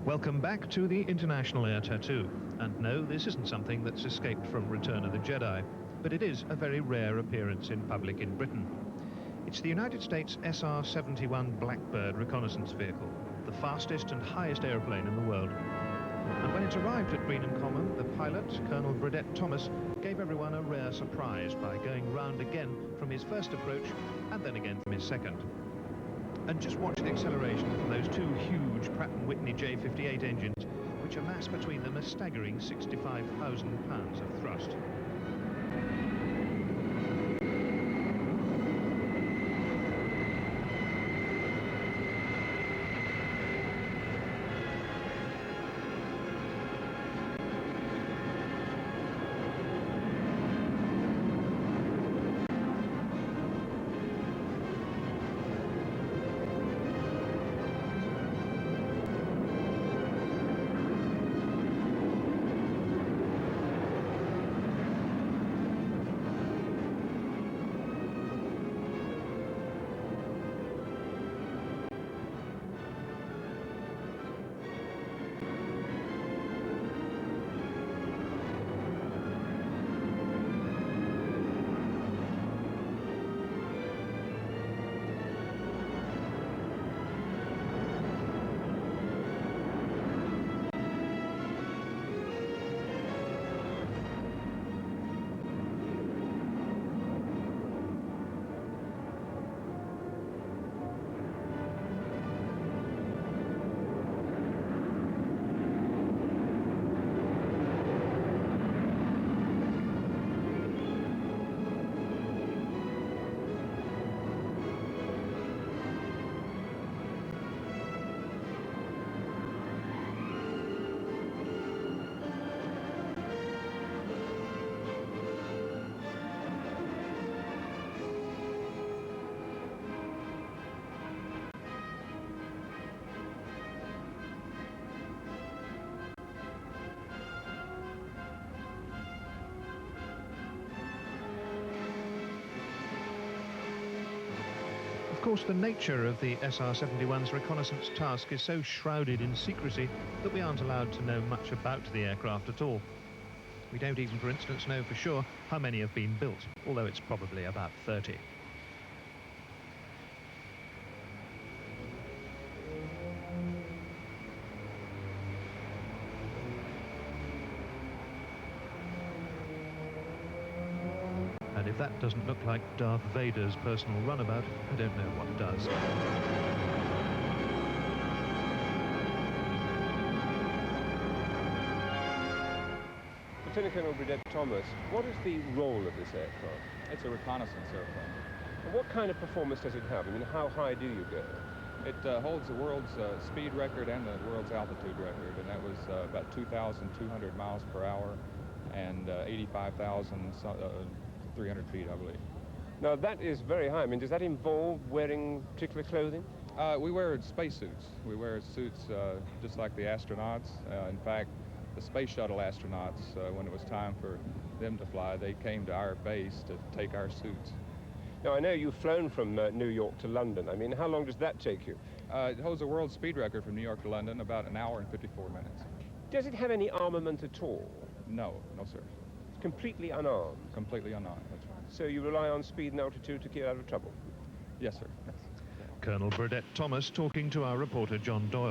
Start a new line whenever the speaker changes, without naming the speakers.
Welcome back to the International Air Tattoo. And no, this isn't something that's escaped from Return of the Jedi, but it is a very rare appearance in public in Britain. It's the United States SR-71 Blackbird reconnaissance vehicle, the fastest and highest airplane in the world. And when it arrived at Greehnam Common, the pilot, Colonel Burdett Thomas, gave everyone a rare surprise by going round again from his first approach and then again from his second. And just watch the acceleration from those two huge Pratt & Whitney J58 engines, which amass between them a staggering 65,000 pounds of thrust. Of course, the nature of the SR-71's reconnaissance task is so shrouded in secrecy that we aren't allowed to know much about the aircraft at all. We don't even, for instance, know for sure how many have been built, although it's probably about 30. And if that doesn't look like Darth Vader's personal runabout, I don't know what does.
Lieutenant Colonel Burdett Thomas, what is the role of this aircraft?
It's a reconnaissance airplane.
And what kind of performance does it have? I mean, how high do you go?
It holds the world's speed record and the world's altitude record, and that was about 2,200 miles per hour and 85,300 feet, I believe.
Now, that is very high. I mean, does that involve wearing particular clothing?
We wear spacesuits. We wear suits just like the astronauts. In fact, the space shuttle astronauts, when it was time for them to fly, they came to our base to take our suits.
Now, I know you've flown from New York to London. I mean, how long does that take you?
It holds the world speed record from New York to London, about an hour and 54 minutes.
Does it have any armament at all?
No, no, sir.
It's completely unarmed?
Completely unarmed, that's right.
So you rely on speed and altitude to keep out of trouble?
Yes, sir. Yes.
Colonel Burdett Thomas talking to our reporter John Doyle.